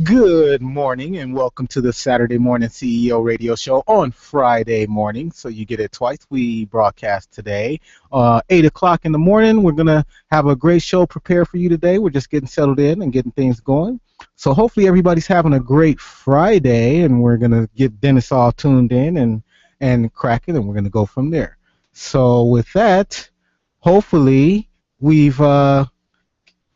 Good morning and welcome to the Saturday Morning CEO Radio Show on Friday morning. So you get it twice. We broadcast today, 8 o'clock in the morning. We're going to have a great show prepared for you today. We're just getting settled in and getting things going. So hopefully everybody's having a great Friday, and we're going to get Dennis all tuned in and cracking, and we're going to go from there. So with that, hopefully we've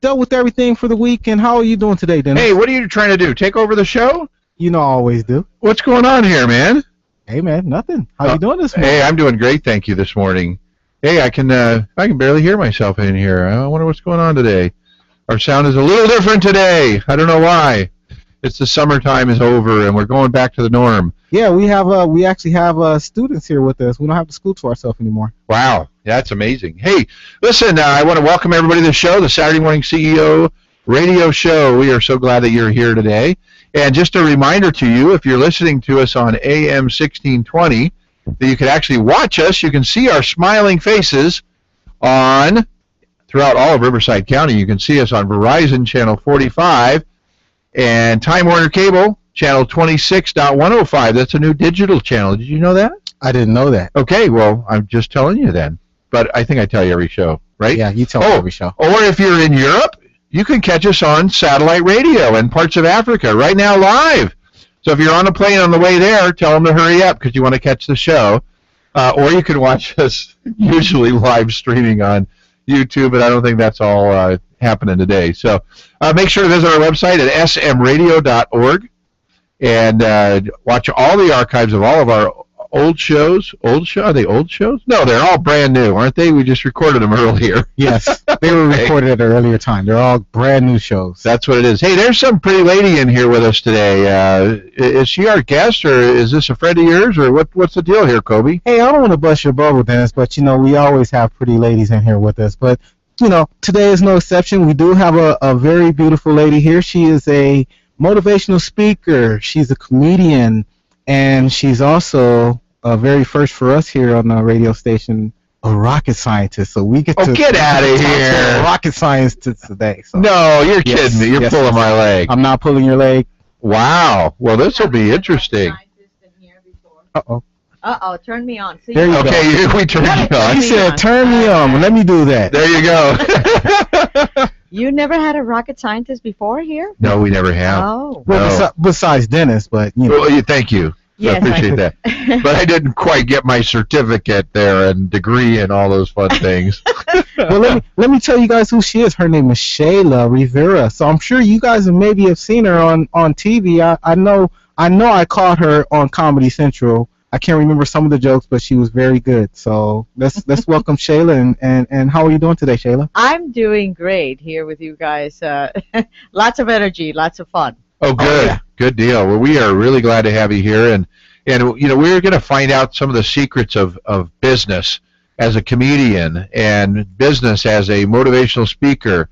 dealt with everything for the week. And how are you doing today, Dennis? Hey, what are you trying to do? Take over the show? You know I always do. What's going on here, man? Hey, man, nothing. How you doing this morning? Hey, I'm doing great, thank you, this morning. Hey, I can barely hear myself in here. I wonder what's going on today. Our sound is a little different today. I don't know why. It's the summertime is over, and we're going back to the norm. Yeah, we actually have students here with us. We don't have to school to ourselves anymore. Wow, that's amazing. Hey, listen, I want to welcome everybody to the show, the Saturday Morning CEO Radio Show. We are so glad that you're here today. And just a reminder to you, if you're listening to us on AM 1620, that you can actually watch us. You can see our smiling faces throughout all of Riverside County. You can see us on Verizon Channel 45 and Time Warner Cable Channel 26.105. That's a new digital channel. Did you know that? I didn't know that. Okay, well, I'm just telling you then. But I think I tell you every show, right? Yeah, you tell me every show. Or if you're in Europe, you can catch us on satellite radio in parts of Africa right now live. So if you're on a plane on the way there, tell them to hurry up because you want to catch the show. Or you can watch us usually live streaming on YouTube, but I don't think that's all happening today. So make sure to visit our website at smradio.org and watch all the archives of all of our old shows. Are they old shows? No, they're all brand new, aren't they? We just recorded them earlier. Yes, they were recorded at an earlier time. They're all brand new shows. That's what it is. Hey, there's some pretty lady in here with us today. Is she our guest, or is this a friend of yours, or what's the deal here, Kobe? Hey, I don't want to bust your bubble, Dennis, but, we always have pretty ladies in here with us. But, today is no exception. We do have a very beautiful lady here. She is a motivational speaker. She's a comedian, and she's also very first for us here on the radio station, a rocket scientist. So we get to get out of here. Rocket scientist today. So. No, you're kidding me. You're pulling my leg. I'm not pulling your leg. Wow. Well, this will be interesting. Uh-oh. Uh-oh, turn me on. There you go. We turned you on. He said, turn me on. Well, let me do that. There you go. You never had a rocket scientist before here? No, we never have. Oh. Well, no. Besides Dennis, but, Well, thank you. Yes, I appreciate that. But I didn't quite get my certificate there and degree and all those fun things. Well, let me tell you guys who she is. Her name is Shayla Rivera. So I'm sure you guys maybe have seen her on TV. I know I caught her on Comedy Central. I can't remember some of the jokes, but she was very good. So let's welcome Shayla. And how are you doing today, Shayla? I'm doing great here with you guys. Lots of energy, lots of fun. Oh, good. Oh, yeah. Good deal. Well, we are really glad to have you here. And we're going to find out some of the secrets of business as a comedian and business as a motivational speaker.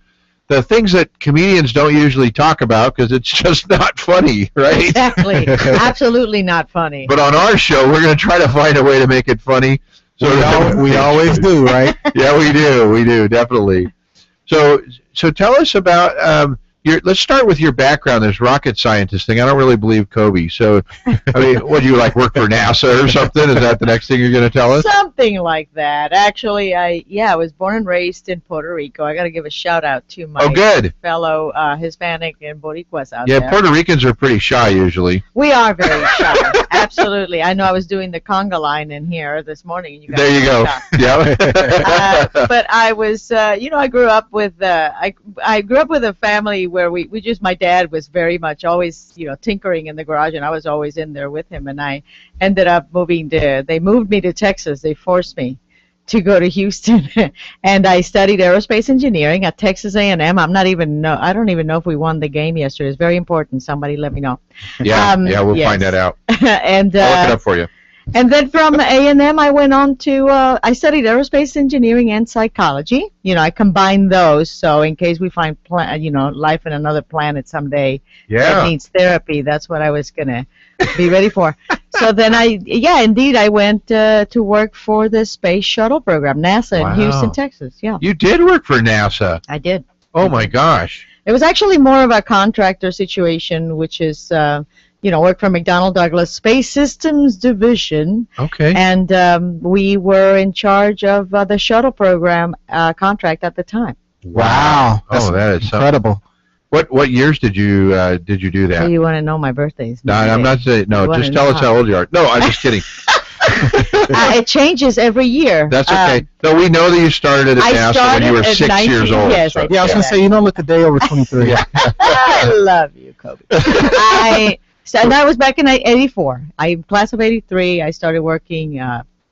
The things that comedians don't usually talk about because it's just not funny, right? Exactly. Absolutely not funny. But on our show, we're going to try to find a way to make it funny. So we always do, right? Yeah, we do, definitely. So tell us about let's start with your background, this rocket scientist thing. I don't really believe Kobe. So, I mean, what do you like, work for NASA or something? Is that the next thing you're going to tell us? Something like that. Actually, I was born and raised in Puerto Rico. I got to give a shout out to my fellow Hispanic and Boricuas out there. Yeah, Puerto Ricans are pretty shy usually. We are very shy. Absolutely. I know I was doing the conga line in here this morning. And you guys there you go. Yeah. But I was, I grew up with I grew up with a family where we just, my dad was very much always, tinkering in the garage, and I was always in there with him, and I ended up they moved me to Texas. They forced me to go to Houston, and I studied aerospace engineering at Texas A&M. I don't even know if we won the game yesterday. It's very important. Somebody let me know. Yeah, we'll find that out. And I'll look it up for you. And then from A&M, I went on to, I studied aerospace engineering and psychology. I combined those, so in case we find, life in another planet someday that needs therapy, that's what I was going to be ready for. So then I went to work for the Space Shuttle program, NASA in Houston, Texas. Yeah. You did work for NASA? I did. Oh, my gosh. It was actually more of a contractor situation, which is, work for McDonnell Douglas Space Systems Division. Okay. And we were in charge of the shuttle program contract at the time. Wow. That's That is incredible. What years did you do that? So you want to know my birthdays? No, I'm not saying. No, just tell us how old you are. No, I'm just kidding. It changes every year. That's okay. No, we know that you started at NASA when you were 6 years old. Yes, so. I Yeah, I was going to say, you don't look a day over 23. Yeah. I love you, Kobe. And that was back in '84. I'm class of '83. I started working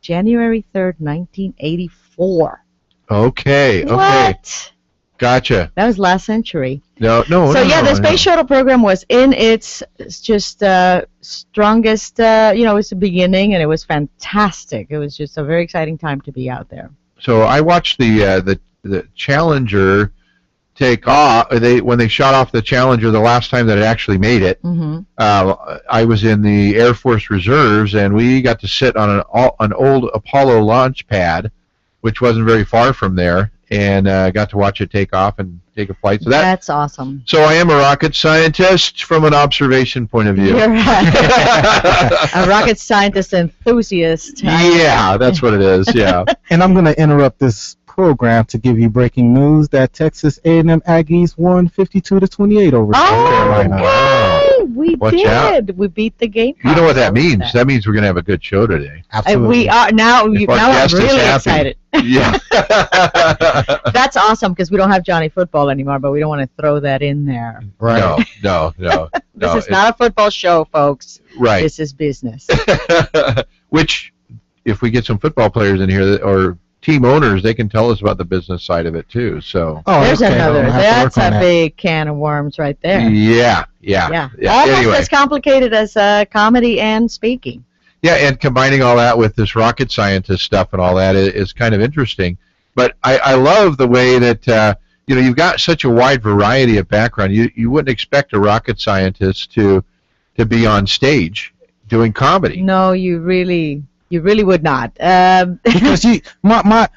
January 3rd, 1984. Okay. What? Gotcha. That was last century. No. The space shuttle program was in its just strongest. It was the beginning, and it was fantastic. It was just a very exciting time to be out there. So I watched the Challenger take off. When they shot off the Challenger the last time that it actually made it. Mm-hmm. I was in the Air Force Reserves, and we got to sit on an old Apollo launch pad, which wasn't very far from there, and got to watch it take off and take a flight. So that's awesome. So I am a rocket scientist from an observation point of view. You're right. A rocket scientist enthusiast. Yeah, that's what it is. Yeah. And I'm going to interrupt this program to give you breaking news that Texas A&M Aggies won 52-28 over South Carolina. Wow. We Watch did. out. We beat the game. You know what that means? That means we're going to have a good show today. Absolutely. We are now. If our Now I'm guest is really happy. excited. Yeah. That's awesome because we don't have Johnny Football anymore, but we don't want to throw that in there. Right. No. This is not a football show, folks. Right. This is business. Which, if we get some football players in here or team owners, they can tell us about the business side of it too. So There's okay. another. I'll have to That's work on a that. big can of worms right there. yeah. Almost Anyway, as complicated as comedy and speaking. yeah, and combining all that with this rocket scientist stuff and all that is kind of interesting. But I love the way that you've got such a wide variety of background. You wouldn't expect a rocket scientist to be on stage doing comedy. No, you really would not. Because my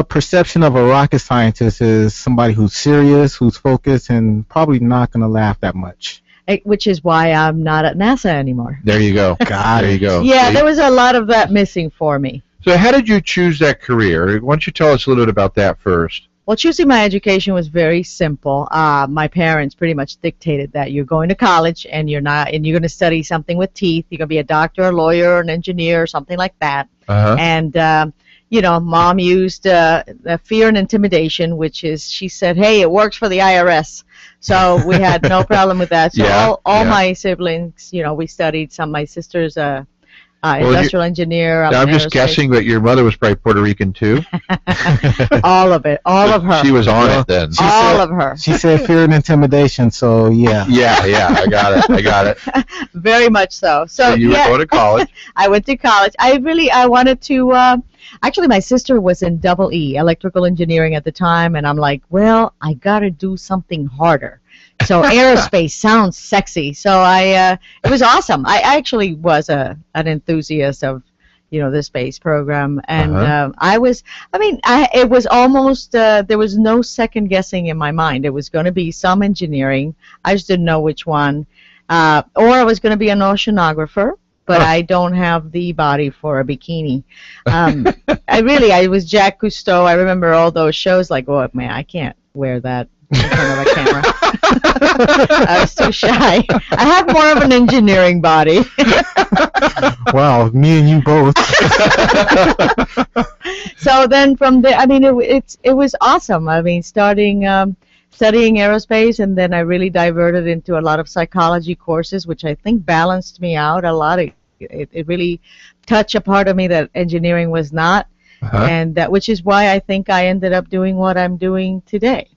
perception of a rocket scientist is somebody who's serious, who's focused, and probably not going to laugh that much. Which is why I'm not at NASA anymore. There you go. There you go. Yeah, See? there was a lot of that missing for me. So how did you choose that career? Why don't you tell us a little bit about that first? Well, choosing my education was very simple. My parents pretty much dictated that you're going to college and you're going to study something with teeth. You're going to be a doctor, a lawyer, an engineer, or something like that. Uh-huh. And Mom used fear and intimidation, which is she said, "Hey, it works for the IRS." So we had no problem with that. So all my siblings, we studied. My sister's industrial engineer. I'm just guessing that your mother was probably Puerto Rican too. All of it, all of her. She was on it then. All of her. She said fear and intimidation, so yeah. Yeah, I got it. Very much so. So you were going to college. I went to college. I wanted to. Actually, my sister was in double E, electrical engineering at the time, and I'm like, well, I got to do something harder. So aerospace sounds sexy. So it was awesome. I actually was an enthusiast of, the space program, and it was almost there was no second guessing in my mind. It was going to be some engineering. I just didn't know which one, or I was going to be an oceanographer. But I don't have the body for a bikini. I was Jacques Cousteau. I remember all those shows. Like, oh man, I can't wear that in front of a camera. I was too shy. I have more of an engineering body. Wow, me and you both. So then from there, it was awesome. Studying aerospace, and then I really diverted into a lot of psychology courses, which I think balanced me out a lot. It really touched a part of me that engineering was not, and which is why I think I ended up doing what I'm doing today.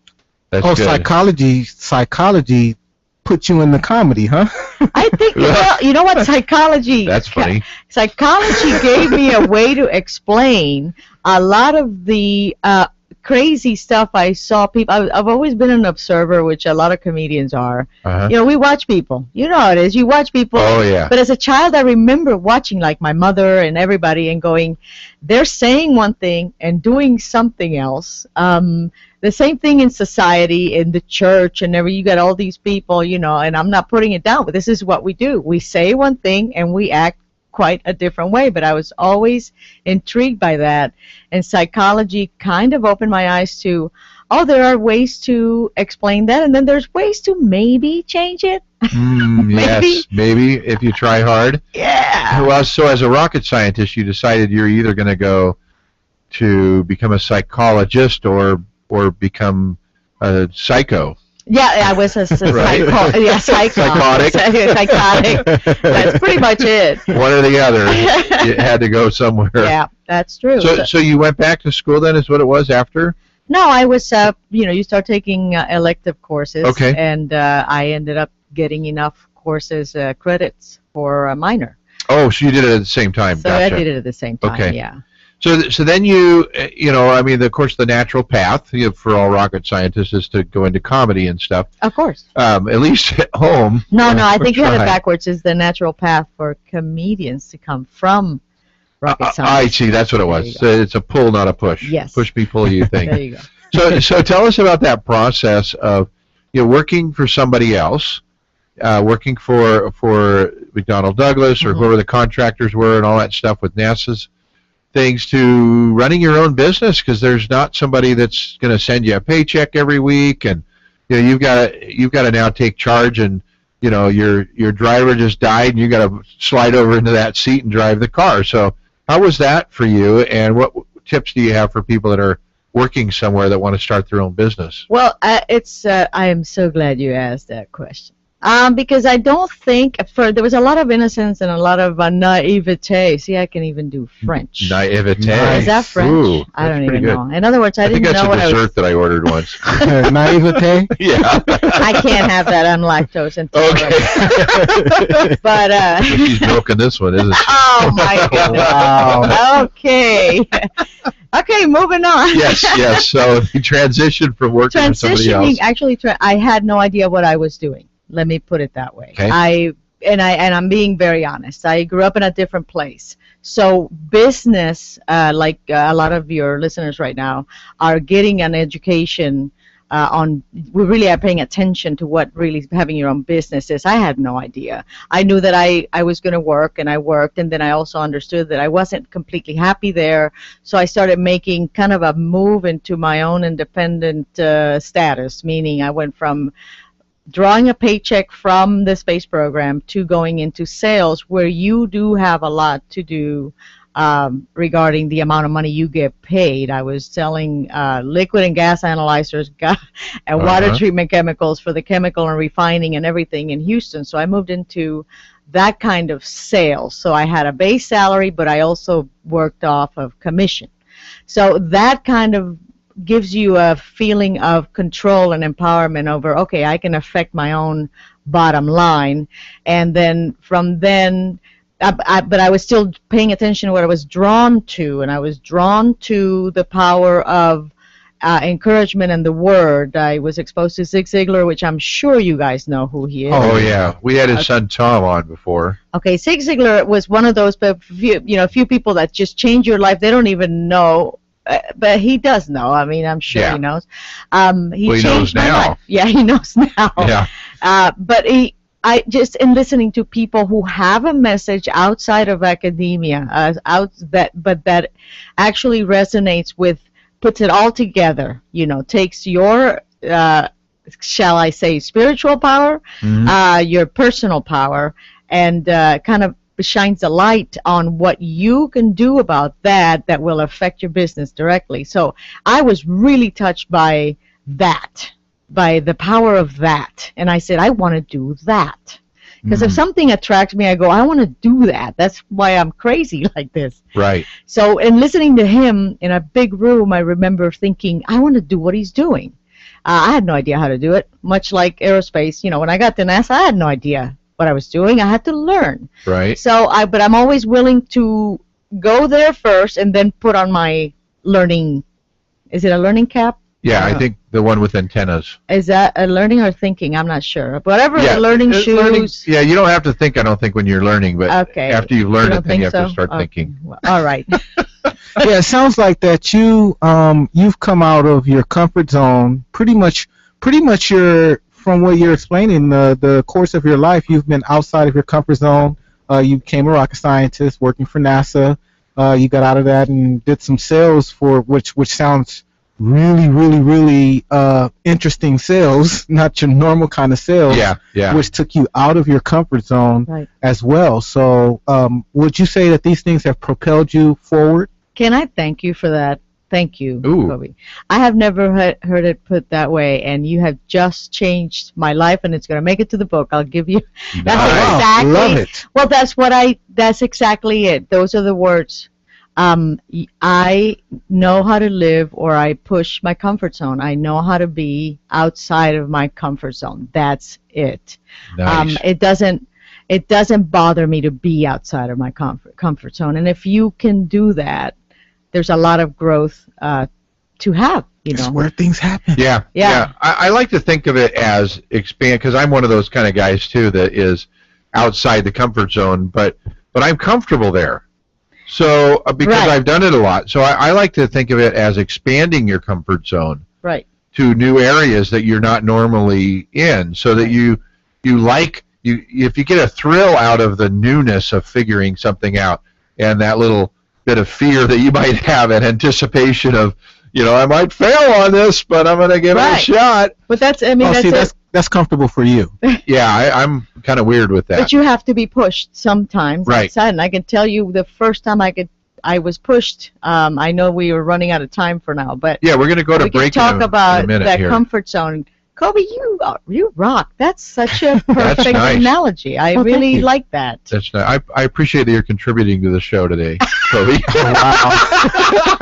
That's good. Psychology put you in the comedy, huh? I think, you know what, psychology... That's funny. Psychology gave me a way to explain a lot of the... crazy stuff I saw people. I've always been an observer, which a lot of comedians are. We watch people. You know how it is. You watch people. Oh yeah. But as a child, I remember watching like my mother and everybody and going, they're saying one thing and doing something else. the same thing in society, in the church, and you got all these people, and I'm not putting it down, but this is what we do. We say one thing and we act quite a different way. But I was always intrigued by that, and psychology kind of opened my eyes to, oh, there are ways to explain that, and then there's ways to maybe change it. Yes, maybe if you try hard. Yeah. Well, so as a rocket scientist, you decided you're either going to go to become a psychologist or become a psycho. Yeah, I was a psychotic. Psychotic. That's pretty much it. One or the other. You had to go somewhere. Yeah, that's true. So you went back to school then, is what it was after? No, I was, you start taking elective courses. Okay. And I ended up getting enough courses, credits for a minor. Oh, so you did it at the same time. So Gotcha. I did it at the same time, Okay. yeah. So then you know, I mean, of course, the natural path for all rocket scientists is to go into comedy and stuff. Of course. At least at home. No, I think you had it try. backwards. Is the natural path for comedians to come from rocket science. I see. That's what it was. So it's a pull, not a push. Yes. Push me, pull you thing. There you go. So tell us about that process of working for somebody else, working for McDonnell Douglas or whoever the contractors were and all that stuff with NASA's things, to running your own business, because there's not somebody that's going to send you a paycheck every week, and you've got to now take charge, and your driver just died and you got to slide over into that seat and drive the car. So how was that for you, and what tips do you have for people that are working somewhere that want to start their own business? Well, I am so glad you asked that question. Because I don't think there was a lot of innocence and a lot of naivete. See, I can even do French. Naivete. Is that French? Ooh, I don't even good. know. In other words, I didn't know what I was. I think that's a dessert that I ordered once. Naivete? Yeah. I can't have that. I'm lactose intolerant. Okay. But she's milking this one, isn't she? oh my God. Okay. Okay, moving on. Yes. So you transitioned from working for somebody else. Actually, I had no idea what I was doing. Let me put it that way. Okay. I'm being very honest. I grew up in a different place. So business, like a lot of your listeners right now, are getting an education we really are paying attention to what really having your own business is. I had no idea. I knew that I was going to work, and I worked, and then I also understood that I wasn't completely happy there. So I started making kind of a move into my own independent status, meaning I went from drawing a paycheck from the space program to going into sales, where you do have a lot to do regarding the amount of money you get paid. I was selling liquid and gas analyzers and water treatment chemicals for the chemical and refining and everything in Houston. So I moved into that kind of sales. So I had a base salary, but I also worked off of commission. So that kind of gives you a feeling of control and empowerment over, okay, I can affect my own bottom line. And then from then, but I was still paying attention to what I was drawn to, and I was drawn to the power of encouragement and the word. I was exposed to Zig Ziglar, which I'm sure you guys know who he is. Oh yeah, we had his son Tom on before. Okay, Zig Ziglar was one of those, but few people that just change your life. They don't even know. But he does know. I mean, I'm sure he knows. He knows now. Life. Yeah, he knows now. Yeah. But I just in listening to people who have a message outside of academia, that actually resonates with, puts it all together. Takes your shall I say spiritual power, your personal power, and kind of shines a light on what you can do about that will affect your business directly. So I was really touched by that, by the power of that. And I said, I want to do that. Because if something attracts me, I go, I want to do that. That's why I'm crazy like this. Right. So in listening to him in a big room, I remember thinking, I want to do what he's doing. I had no idea how to do it, much like aerospace. When I got to NASA, I had no idea what I was doing. I had to learn. Right. So but I'm always willing to go there first and then put on my learning. Is it a learning cap? Yeah, I think the one with antennas. Is that a learning or thinking? I'm not sure. Whatever, learning shoes. Learning, yeah, you don't have to think, I don't think, when you're learning, but after you've learned it, then you have to start thinking. Well, all right. Yeah, it sounds like that you've come out of your comfort zone pretty much from what you're explaining the course of your life. You've been outside of your comfort zone. You became a rocket scientist working for NASA. You got out of that and did some sales for which sounds really, really, really interesting sales, not your normal kind of sales. Yeah. Which took you out of your comfort zone Right. as well. So, would you say that these things have propelled you forward? Can I thank you for that? Thank you, Ooh. Kobe. I have never heard it put that way, and you have just changed my life, and it's going to make it to the book. I'll give you. That's Nice. exactly. Love it. Well, that's exactly it. Those are the words. I know how to live, or I push my comfort zone. I know how to be outside of my comfort zone. That's it. Nice. It doesn't bother me to be outside of my comfort zone. And if you can do that, there's a lot of growth to have. It's where things happen. Yeah. I like to think of it as expand, because I'm one of those kind of guys too that is outside the comfort zone, but I'm comfortable there. So because Right. I've done it a lot, so I like to think of it as expanding your comfort zone Right. to new areas that you're not normally in, so that if you get a thrill out of the newness of figuring something out, and that little bit of fear that you might have and anticipation of, I might fail on this, but I'm going to give it a Right. shot. But that's That's comfortable for you. Yeah, I'm kind of weird with that. But you have to be pushed sometimes Right. outside. And I can tell you the first time I was pushed. I know we are running out of time for now, but Yeah, we're going to go to we can break talk in a about minute that here. comfort zone. Kobe, you rock. That's such a perfect nice. analogy. I Well, thank really you. like that. That's nice. I appreciate that you're contributing to the show today, Kobe. Wow.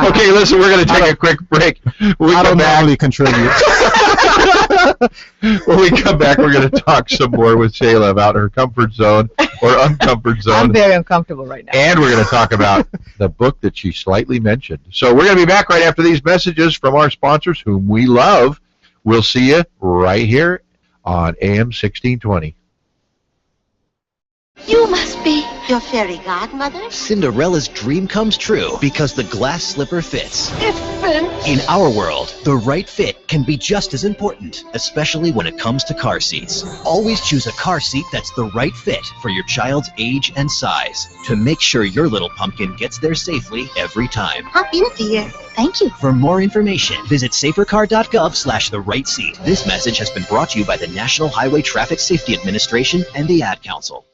Okay, listen, we're going to take a quick break. When we I come don't back, normally contribute. when we come back, we're going to talk some more with Shayla about her comfort zone or uncomfort I'm zone. very uncomfortable right now. And we're going to talk about the book that she slightly mentioned. So we're going to be back right after these messages from our sponsors, whom we love. We'll see you right here on AM 1620. You must be your fairy godmother. Cinderella's dream comes true because the glass slipper fits. It fits. In our world, the right fit can be just as important, especially when it comes to car seats. Always choose a car seat that's the right fit for your child's age and size to make sure your little pumpkin gets there safely every time. Hop in, dear. Thank you. For more information, visit safercar.gov/the-right-seat. This message has been brought to you by the National Highway Traffic Safety Administration and the Ad Council.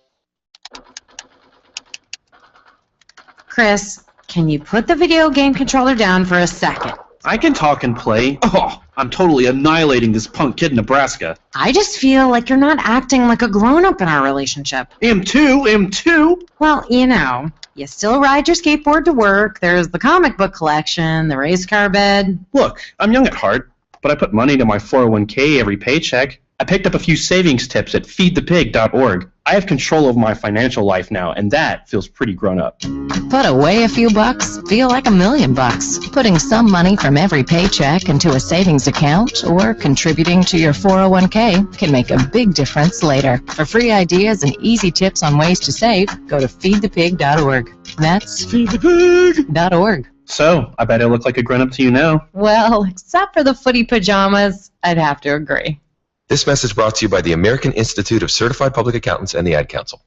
Chris, can you put the video game controller down for a second? I can talk and play. Oh, I'm totally annihilating this punk kid in Nebraska. I just feel like you're not acting like a grown-up in our relationship. M2. Well, you still ride your skateboard to work, there's the comic book collection, the race car bed. Look, I'm young at heart, but I put money into my 401k every paycheck. I picked up a few savings tips at feedthepig.org. I have control over my financial life now, and that feels pretty grown up. Put away a few bucks, feel like $1,000,000. Putting some money from every paycheck into a savings account or contributing to your 401k can make a big difference later. For free ideas and easy tips on ways to save, go to feedthepig.org. That's feedthepig.org. So, I bet I look like a grown up to you now. Well, except for the footy pajamas, I'd have to agree. This message brought to you by the American Institute of Certified Public Accountants and the Ad Council.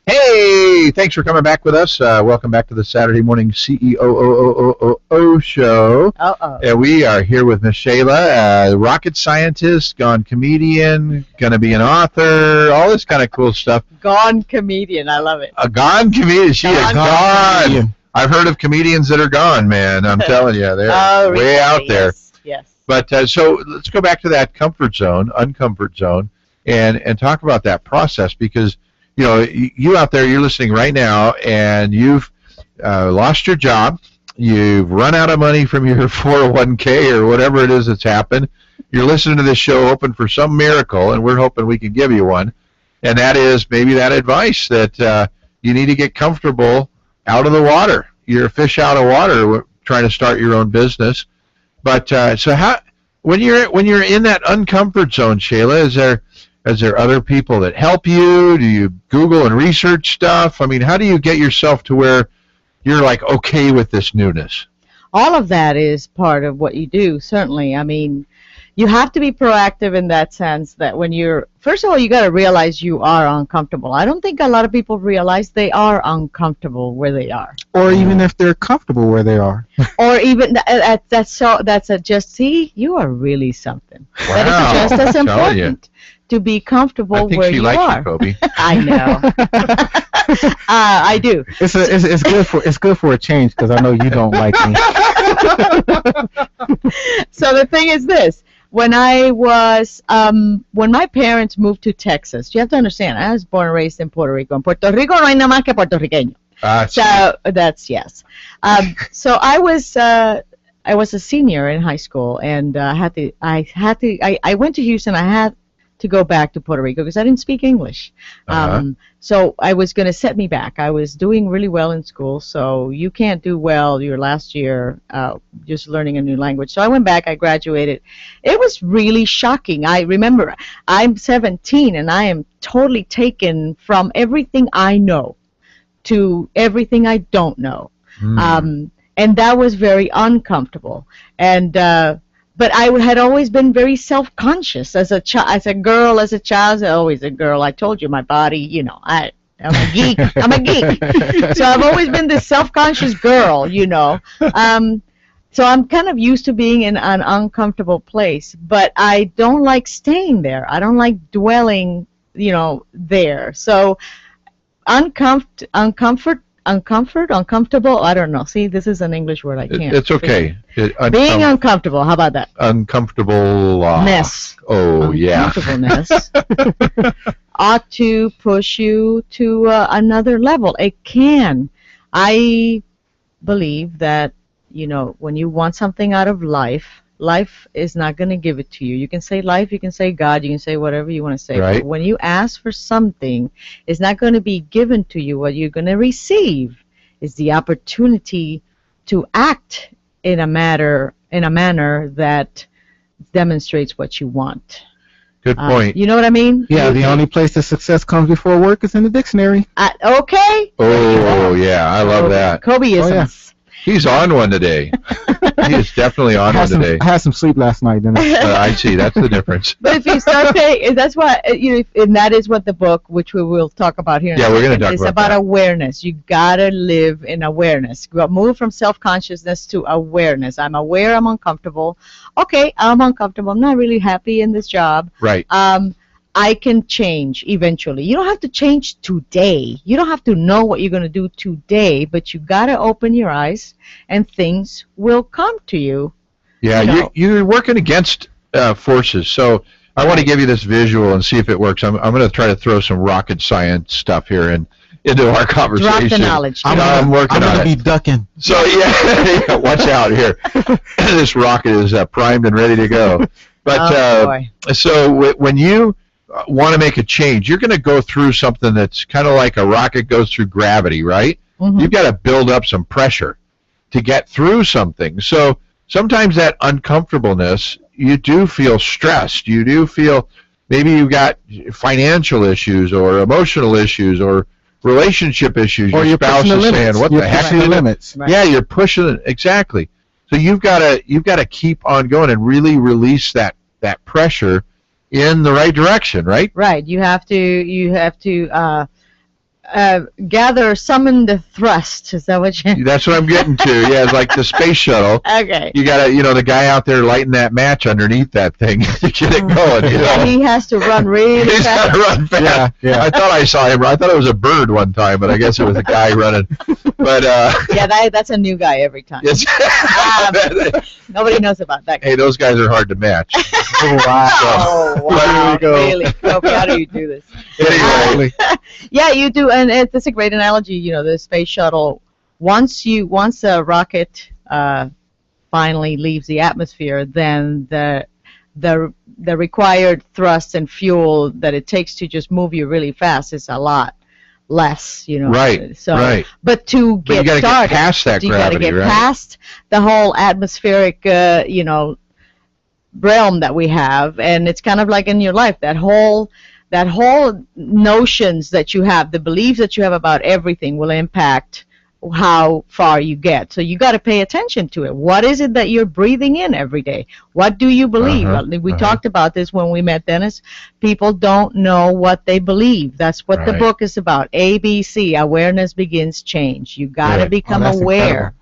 Hey, thanks for coming back with us. Welcome back to the Saturday morning CEO show. Uh-oh. And we are here with Miss Shayla, rocket scientist, gone comedian, going to be an author, all this kind of cool stuff. Gone comedian. I love it. A gone comedian. She is Gone gone. comedian. I've heard of comedians that are gone, man. I'm telling you, they're Oh, way really? out there. Yes. But so let's go back to that comfort zone, uncomfort zone, and talk about that process, because you out there, you're listening right now, and you've lost your job, you've run out of money from your 401k or whatever it is that's happened. You're listening to this show hoping for some miracle, and we're hoping we can give you one. And that is maybe that advice that you need to get comfortable out of the water. You're a fish out of water trying to start your own business. But so how when you're in that uncomfort zone, Shayla, is there other people that help you? Do you Google and research stuff? I mean, how do you get yourself to where you're like okay with this newness? All of that is part of what you do, certainly. I mean, you have to be proactive in that sense that when you're, first of all, you got to realize you are uncomfortable. I don't think a lot of people realize they are uncomfortable where they are. Or even if they're comfortable where they are. Or even, see, you are really something. Wow, that is just as I'm telling you. important to be comfortable I think where she you likes are. you, Kobe. I know. I do. It's good for a change because I know you don't like me. So the thing is this. When my parents moved to Texas, you have to understand, I was born and raised in Puerto Rico. En Puerto Rico no hay nada más que puertorriqueño. So that's yes. So I was a senior in high school, and I went to Houston. I had to go back to Puerto Rico because I didn't speak English. So I was going to set me back. I was doing really well in school, so you can't do well your last year just learning a new language. So I went back. I graduated. It was really shocking. I remember I'm 17, and I am totally taken from everything I know to everything I don't know. And that was very uncomfortable. And but I had always been very self-conscious as a girl, as a child. Always a girl. I told you, my body, you know, I'm a geek. I'm a geek. So I've always been this self-conscious girl, you know. So I'm kind of used to being in an uncomfortable place, but I don't like staying there. I don't like dwelling, you know, there. So uncomfortable. I don't know. See, this is an English word. I can't. It's okay. Being uncomfortable. How about that? Uncomfortable-ness. Oh, yeah. Uncomfortableness ought to push you to another level. It can. I believe that, you know, when you want something out of life, life is not going to give it to you. You can say life, you can say God, you can say whatever you want to say. Right. But when you ask for something, it's not going to be given to you. What you're going to receive is the opportunity to act in a manner that demonstrates what you want. Good point. You know what I mean? Yeah, the only place that success comes before work is in the dictionary. Okay. Oh, yeah, I love that. Kobe-isms. Oh, yeah. He's on one today. He is definitely on one today. I had some sleep last night. Didn't I? I see. That's the difference. But if you start paying, that's why, you know, and that is what the book, which we will talk about here in a we're going second, to talk is about that. awareness. You gotta live in awareness. Move from self-consciousness to awareness. I'm aware I'm uncomfortable. Okay, I'm uncomfortable. I'm not really happy in this job. Right. I can change eventually. You don't have to change today. You don't have to know what you're going to do today, but you got to open your eyes and things will come to you. Yeah, you know. you're working against forces. So I want to give you this visual and see if it works. I'm going to try to throw some rocket science stuff here into our conversation. Drop the knowledge. I'm working on it. I'm going to be ducking. So, yeah, watch out here. This rocket is primed and ready to go. But so when you want to make a change, you're going to go through something that's kind of like a rocket goes through gravity, right? Mm-hmm. You've got to build up some pressure to get through something. So sometimes that uncomfortableness, you do feel stressed. You do feel maybe you've got financial issues or emotional issues or relationship issues. Or your spouse is saying, "What the heck?" You're limits. Right. Yeah, you're pushing it. Exactly. So you've got to keep on going and really release that pressure in the right direction, right? Right. You have to summon the thrust. Is that what you? That's what I'm getting to. Yeah, it's like the space shuttle. Okay. You got to, the guy out there lighting that match underneath that thing to get it going. He has to run really fast. He's got to run fast. Yeah. I thought I saw him. I thought it was a bird one time, but I guess it was a guy running. But yeah, that's a new guy every time. Nobody knows about that guy. Hey, those guys are hard to match. Oh, wow. Oh, wow. Really? Kobe, how do you do this? Anyway. Yeah, you do, and it's a great analogy. The space shuttle once a rocket finally leaves the atmosphere, then the required thrust and fuel that it takes to just move you really fast is a lot less, Right. So, right. but to But you get got to started, get past that you got to gravity, get right? past the whole atmospheric, realm that we have, and it's kind of like in your life, that whole notions that you have, the beliefs that you have about everything will impact how far you get. So you got to pay attention to it. What is it that you're breathing in every day? What do you believe? We talked about this when we met Dennis. People don't know what they believe. That's what the Right. book is about. ABC, awareness begins change. You got to Good. become that's aware incredible.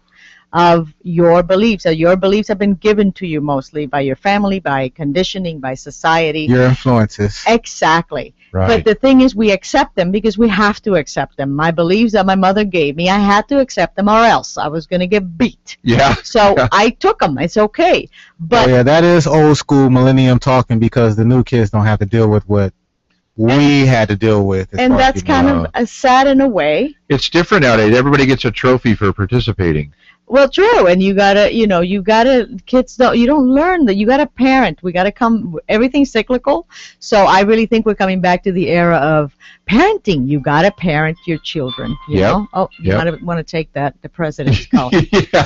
of your beliefs. Your beliefs have been given to you mostly by your family, by conditioning, by society. Your influences. Exactly. Right. But the thing is, we accept them because we have to accept them. My beliefs that my mother gave me, I had to accept them, or else I was going to get beat. Yeah. So Yeah. I took them. It's okay. But Oh yeah, that is old school millennium talking, because the new kids don't have to deal with what we had to deal with. as and far as that's people kind know. of sad in a way. It's different nowadays. Everybody gets a trophy for participating. Well, true, and you gotta, kids don't learn that. You gotta parent. We gotta everything's cyclical. So I really think we're coming back to the era of parenting. You gotta parent your children. You Yep. know. Oh, you Yep. might want to take that. The president's calling. Yeah.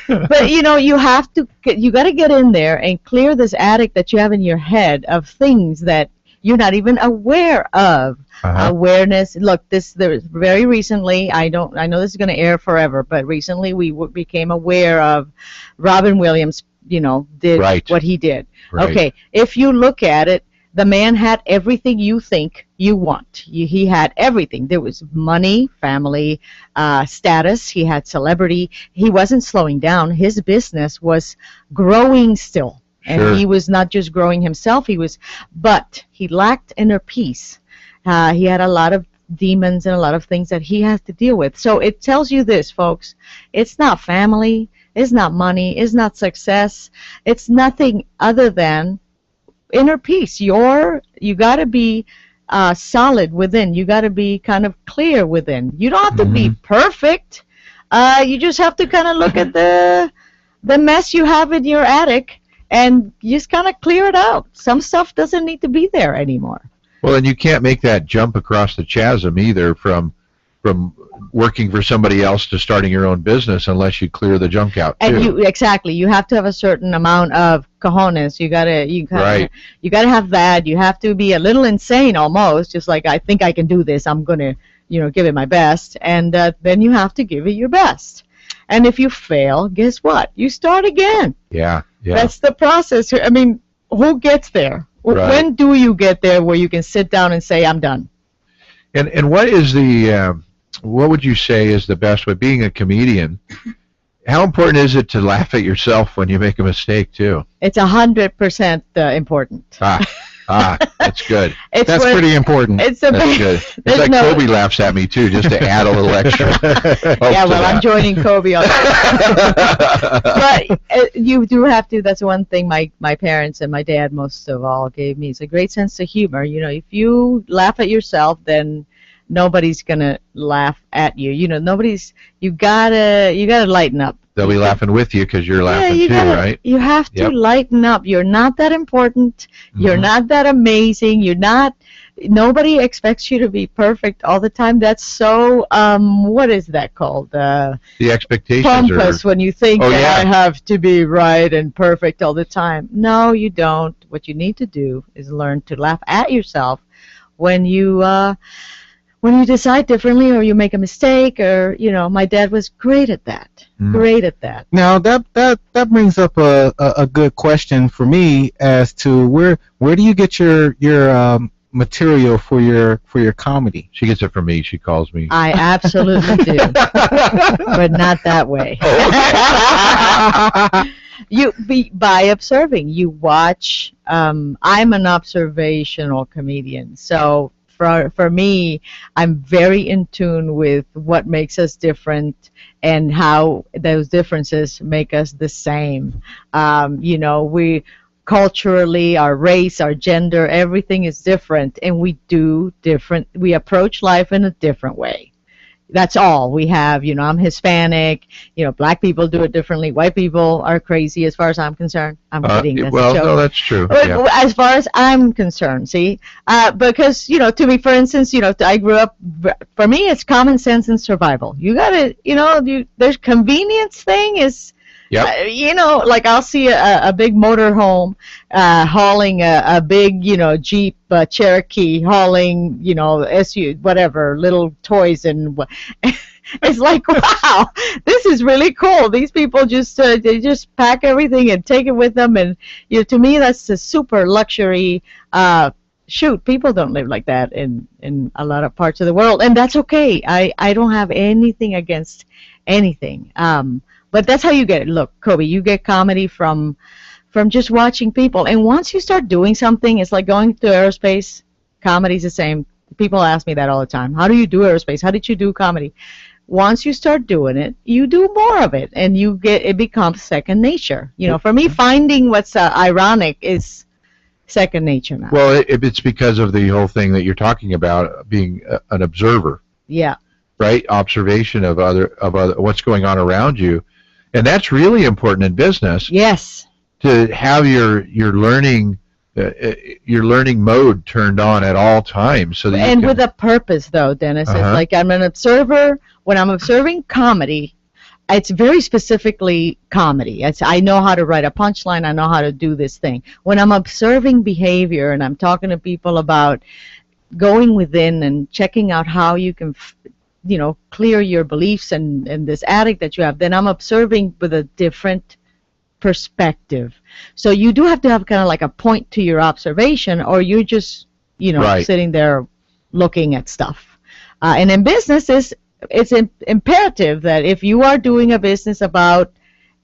But you got to get in there and clear this attic that you have in your head of things that you're not even aware of. Uh-huh. Awareness. Look, there was very recently. I know this is going to air forever, but recently we became aware of Robin Williams. Did Right. what he did. Right. Okay, if you look at it, the man had everything you think you want. He had everything. There was money, family, status. He had celebrity. He wasn't slowing down. His business was growing still. And Sure. he was not just growing himself, but he lacked inner peace. He had a lot of demons and a lot of things that he has to deal with. So it tells you this, folks. It's not family. It's not money. It's not success. It's nothing other than inner peace. You got to be solid within. You got to be kind of clear within. You don't have to be perfect. You just have to kind of look at the mess you have in your attic and just kind of clear it out. Some stuff doesn't need to be there anymore. Well, and you can't make that jump across the chasm either from working for somebody else to starting your own business unless you clear the junk out too. And you have to have a certain amount of cojones. You gotta have that. You have to be a little insane almost, just like, I think I can do this. I'm gonna, give it my best, and then you have to give it your best. And if you fail, guess what? You start again. Yeah. That's the process. I mean, who gets there? Right. When do you get there where you can sit down and say, I'm done? And what is what would you say is the best way, being a comedian, how important is it to laugh at yourself when you make a mistake too? It's 100% important. That's good. That's pretty important. That's good. It's like Kobe laughs at me too, just to add a little extra. Yeah, well, I'm joining Kobe on that. But you do have to. That's one thing my parents and my dad most of all gave me. It's a great sense of humor. If you laugh at yourself, then nobody's gonna laugh at you. You gotta lighten up. They'll be laughing with you because you're laughing too, right? You have to Yep. lighten up. You're not that important. You're not that amazing. Nobody expects you to be perfect all the time. That's so, what is that called? The expectations Pompous are... when you think Oh, that yeah. I have to be right and perfect all the time. No, you don't. What you need to do is learn to laugh at yourself when you decide differently, or you make a mistake, or my dad was great at that. Great at that. Now that brings up a good question for me as to where do you get your material for your comedy? She gets it from me. She calls me. I absolutely do, but not that way. By observing. You watch. I'm an observational comedian, so for me, I'm very in tune with what makes us different and how those differences make us the same. culturally, our race, our gender, everything is different, and we approach life in a different way. That's all we have. I'm Hispanic. Black people do it differently. White people are crazy as far as I'm concerned. I'm kidding. That's a joke. No, that's true. But Yeah. as far as I'm concerned, see, because to me, for instance, I grew up. For me, it's common sense and survival. You gotta, there's convenience thing is. Yep. Like I'll see a big motorhome hauling a big, Jeep Cherokee hauling, SU whatever little toys and it's like, wow, this is really cool. These people just they just pack everything and take it with them, and to me that's a super luxury. Shoot, people don't live like that in a lot of parts of the world, and that's okay. I don't have anything against anything. But that's how you get it. Look, Kobe, you get comedy from just watching people. And once you start doing something, it's like going to aerospace. Comedy's the same. People ask me that all the time. How do you do aerospace? How did you do comedy? Once you start doing it, you do more of it, and it becomes second nature. For me, finding what's ironic is second nature now. Well, it's because of the whole thing that you're talking about, being an observer. Yeah. Right? Observation of other what's going on around you. And that's really important in business. Yes. To have your learning mode turned on at all times, so that with a purpose, though, Dennis. Uh-huh. It's like I'm an observer. When I'm observing comedy, it's very specifically comedy. I know how to write a punchline. I know how to do this thing. When I'm observing behavior and I'm talking to people about going within and checking out how you can clear your beliefs and this addict that you have, then I'm observing with a different perspective. So you do have to have kind of like a point to your observation, or you're just, Right. sitting there looking at stuff. And in business, it's imperative that if you are doing a business about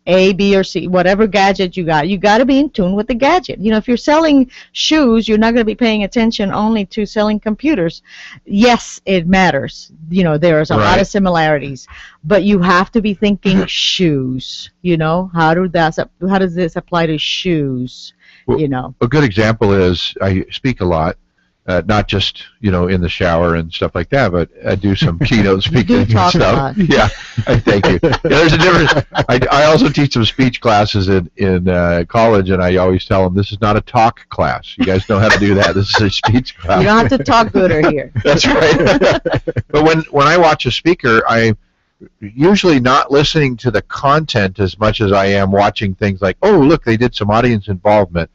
A, B, or C, whatever gadget you got to be in tune with the gadget. If you're selling shoes, you're not going to be paying attention only to selling computers. Yes, it matters. There's a lot of similarities, but you have to be thinking shoes. How does this apply to shoes? Well, a good example is I speak a lot. Not just in the shower and stuff like that, but I do some keynote speaking and talk a stuff. lot. Yeah, thank you. Yeah, there's a difference. I also teach some speech classes in college, and I always tell them this is not a talk class. You guys know how to do that. This is a speech class. You don't have to talk gooder here. That's right. But when I watch a speaker, I'm usually not listening to the content as much as I am watching things like, oh, look, they did some audience involvement.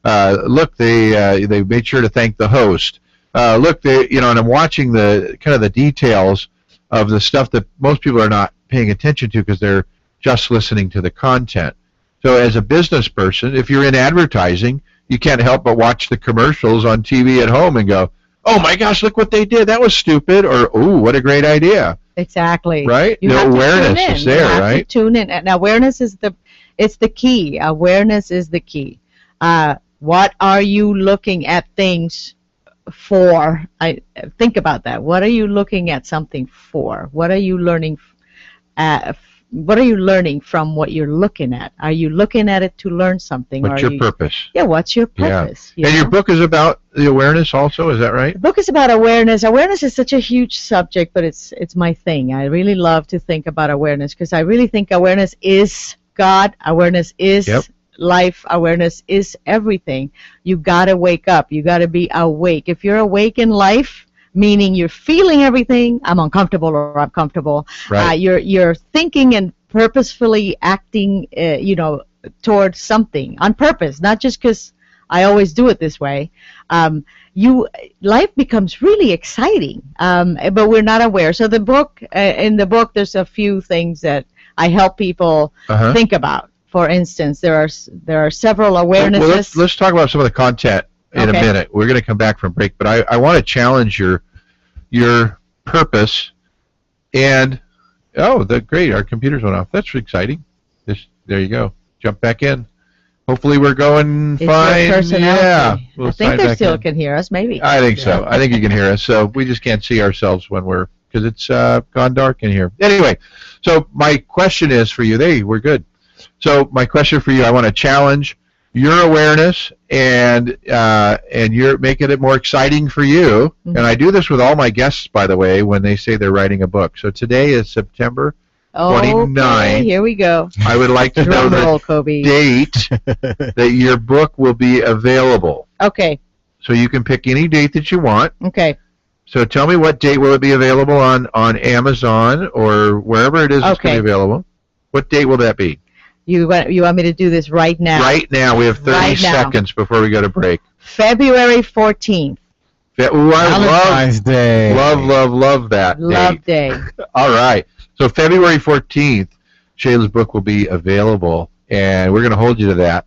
Look, they made sure to thank the host. Look, and I'm watching the kind of the details of the stuff that most people are not paying attention to because they're just listening to the content. So as a business person, if you're in advertising, you can't help but watch the commercials on TV at home and go, oh my gosh, look what they did. That was stupid. Or, ooh, what a great idea. Exactly. Right? You The have to awareness tune in. is there, You have right? to tune in. And awareness is the key. Awareness is the key. What are you looking at things for? Think about that. What are you looking at something for? What are you learning? What are you learning from what you're looking at? Are you looking at it to learn something? What's your purpose? Yeah, what's your purpose? Yeah. And your book is about the awareness also, is that right? The book is about awareness. Awareness is such a huge subject, but it's my thing. I really love to think about awareness because I really think awareness is God. Awareness is life. Awareness is everything. You got to wake up. You got to be awake. If you're awake in life, meaning you're feeling everything, I'm uncomfortable or I'm comfortable. Right. You're thinking and purposefully acting, towards something on purpose, not just because I always do it this way. Life becomes really exciting, but we're not aware. So in the book, there's a few things that I help people think about. For instance, there are several awarenesses. Well, let's talk about some of the content in a minute. We're going to come back from break, but I want to challenge your purpose. And great, our computers went off. That's exciting. There you go. Jump back in. Hopefully we're going fine. Your personality. Yeah, I think they still can hear us. Maybe. I think so. I think you can hear us. So we just can't see ourselves because it's gone dark in here. Anyway, so my question is for you. We're good. So my question for you, I want to challenge your awareness and you're making it more exciting for you. Mhm. And I do this with all my guests, by the way, when they say they're writing a book. So today is September 29. Okay, here we go. I would like to know Drum roll, the Kobe. date that your book will be available. Okay, So you can pick any date that you want. okay. So tell me, what date will it be available on Amazon or wherever it is it's going Okay. to be available? What date will that be? You want me to do this right now? Right now. We have 30 Right now. seconds before we go to break. February 14th. Ooh, I Valentine's Day. love that Love date. Day. All right. So February 14th, Shayla's book will be available, and we're going to hold you to that.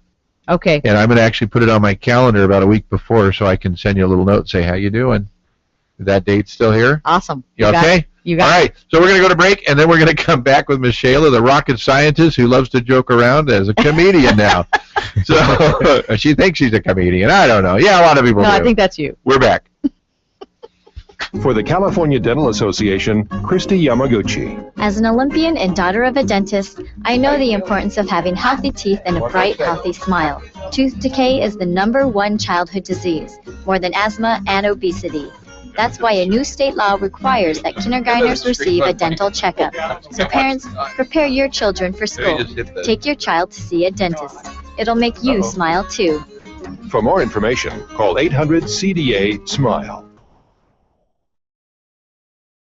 Okay. And I'm going to actually put it on my calendar about a week before so I can send you a little note and say, how you doing? Is that date still here? Awesome. You okay? You got All it. right. So we're going to go to break, and then we're going to come back with Miss Shayla, the rocket scientist who loves to joke around as a comedian now. So she thinks she's a comedian. I don't know. Yeah, a lot of people No, do. I think that's you. We're back. For the California Dental Association, Christy Yamaguchi. As an Olympian and daughter of a dentist, I know the importance of having healthy teeth and a bright, healthy smile. Tooth decay is the #1 childhood disease, more than asthma and obesity. That's why a new state law requires that kindergartners receive a dental checkup. So parents, prepare your children for school. Take your child to see a dentist. It'll make you smile too. For more information, call 800-CDA-SMILE.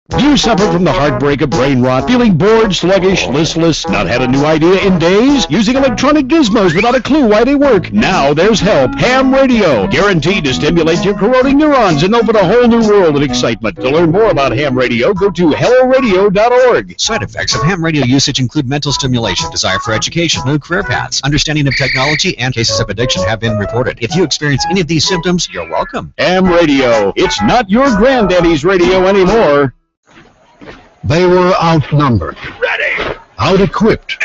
Do you suffer from the heartbreak of brain rot, feeling bored, sluggish, listless, not had a new idea in days? Using electronic gizmos without a clue why they work? Now there's help. Ham radio, guaranteed to stimulate your corroding neurons and open a whole new world of excitement. To learn more about ham radio, go to helloradio.org. Side effects of ham radio usage include mental stimulation, desire for education, new career paths, understanding of technology, and cases of addiction have been reported. If you experience any of these symptoms, you're welcome. Ham radio. It's not your granddaddy's radio anymore. They were outnumbered, out-equipped.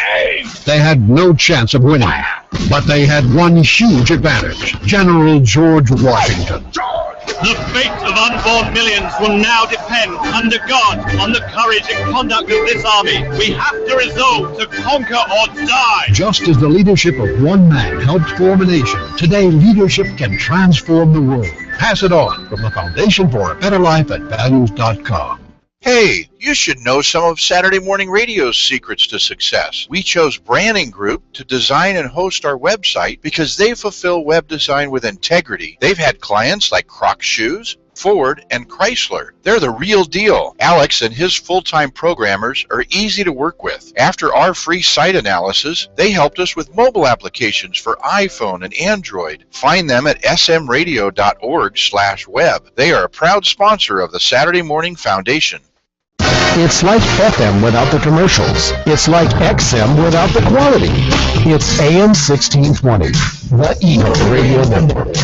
They had no chance of winning, but they had one huge advantage: General George Washington. The fate of unborn millions will now depend, under God, on the courage and conduct of this army. We have to resolve to conquer or die. Just as the leadership of one man helped form a nation, today leadership can transform the world. Pass it on from the Foundation for a Better Life at values.com. Hey, you should know some of Saturday Morning Radio's secrets to success. We chose Branding Group to design and host our website because they fulfill web design with integrity. They've had clients like Crocs Shoes, Ford, and Chrysler. They're the real deal. Alex and his full-time programmers are easy to work with. After our free site analysis, they helped us with mobile applications for iPhone and Android. Find them at smradio.org/web. They are a proud sponsor of the Saturday Morning Foundation. It's like FM without the commercials. It's like XM without the quality. It's AM 1620, the Eagle Radio Network.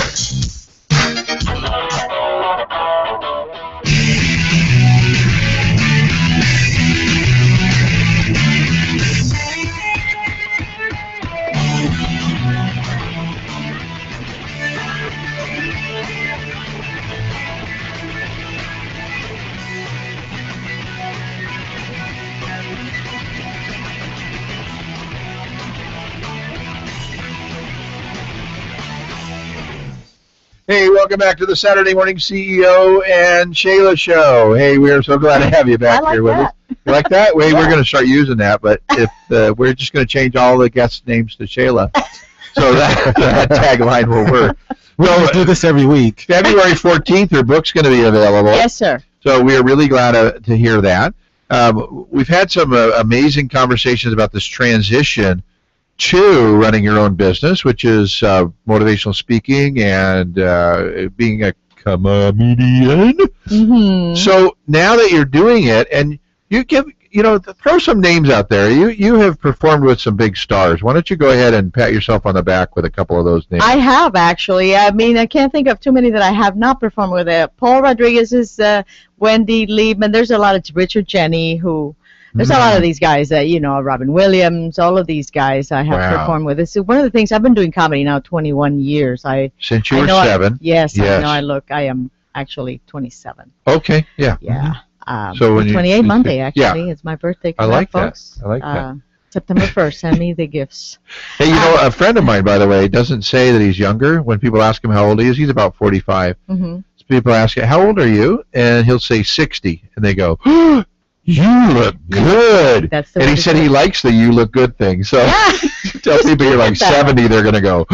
Hey, welcome back to the Saturday Morning CEO and Shayla Show. Hey, we're so glad to have you back here with us. You like that? Wait, we're going to start using that, but if we're just going to change all the guest names to Shayla, so that tagline will work. We'll do this every week. February 14th, your book's going to be available. Yes, sir. So we are really glad to hear that. We've had some amazing conversations about this transition to running your own business, which is motivational speaking and being a comedian. Mm-hmm. So now that you're doing it, and you throw some names out there. You have performed with some big stars. Why don't you go ahead and pat yourself on the back with a couple of those names? I have, actually. I mean, I can't think of too many that I have not performed with. Paul Rodriguez is Wendy Liebman. There's a lot of Richard Jenny who... There's a lot of these guys that, Robin Williams, all of these guys I have performed with. It's one of the things, I've been doing comedy now 21 years. Since you were 7? Yes, I know I am actually 27. Okay, yeah. Yeah. So when 28 Monday, actually. Yeah. It's my birthday. I like folks. that. I like that. September 1st, send me the gifts. Hey, a friend of mine, by the way, doesn't say that he's younger. When people ask him how old he is, he's about 45. Mm-hmm. So people ask him, how old are you? And he'll say 60. And they go, you look good. That's the and way he to said do he it. likes the you look good thing. So you tell people you're like that. 70, they're going to go,